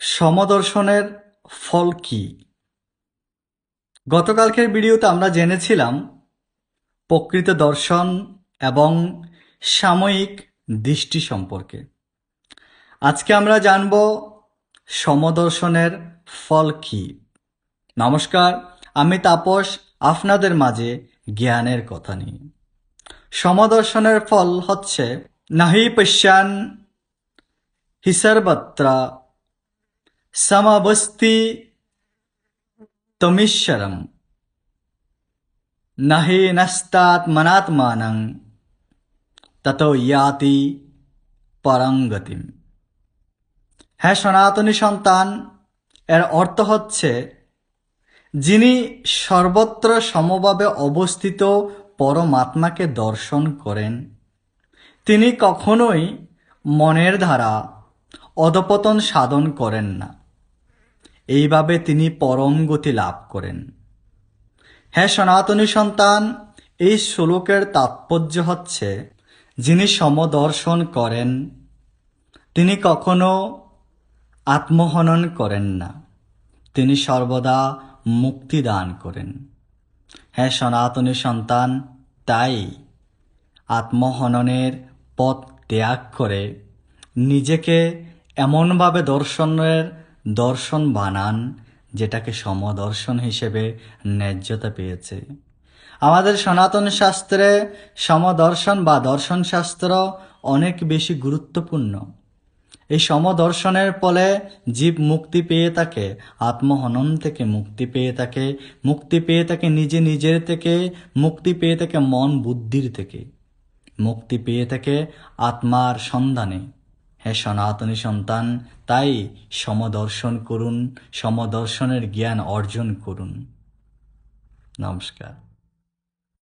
সমদর্শনের ফল কি? গতকালকের ভিডিওতে আমরা জেনেছিলাম প্রকৃত দর্শন এবং সাময়িক দৃষ্টি সম্পর্কে। আজকে আমরা জানব সমদর্শনের ফল কি। নমস্কার, আমি তাপস, আপনাদের মাঝে জ্ঞানের কথা নিয়ে। সমদর্শনের ফল হচ্ছে নাহি পশ্যান হি সর্বত্র সমবস্তি তমীশ্বরম নাহি নস্তাত্মনাত্মানং ততো ইয়াতি পরং গতিম। হ্যাঁ সনাতনী সন্তান, এর অর্থ হচ্ছে যিনি সর্বত্র সমভাবে অবস্থিত পরমাত্মাকে দর্শন করেন তিনি কখনোই মনের দ্বারা অধপতন সাধন করেন না। এইভাবে তিনি পরম গতি লাভ করেন। হ্যাঁ সনাতনী সন্তান, এই শ্লোকের তাৎপর্য হচ্ছে যিনি সমদর্শন করেন তিনি কখনো আত্মহনন করেন না, তিনি সর্বদা মুক্তি দান করেন। হ্যাঁ সনাতনী সন্তান, তাই আত্মহননের পথ ত্যাগ করে নিজেকে এমনভাবে দর্শন বানান যেটাকে সমদর্শন হিসেবে ন্যায্যতা পেয়েছে। আমাদের সনাতন শাস্ত্রে সমদর্শন বা দর্শন শাস্ত্র অনেক বেশি গুরুত্বপূর্ণ। এই সমদর্শনের ফলে জীব মুক্তি পেয়ে থাকে, আত্মহনন থেকে মুক্তি পেয়ে থাকে, মুক্তি পেয়ে থাকে নিজের থেকে, মুক্তি পেয়ে থাকে মন বুদ্ধির থেকে, মুক্তি পেয়ে থাকে আত্মার সন্ধানে। হ্যাঁ সনাতনী সন্তান, তাই সমদর্শন করুন, সমদর্শনের জ্ঞান অর্জন করুন। নমস্কার।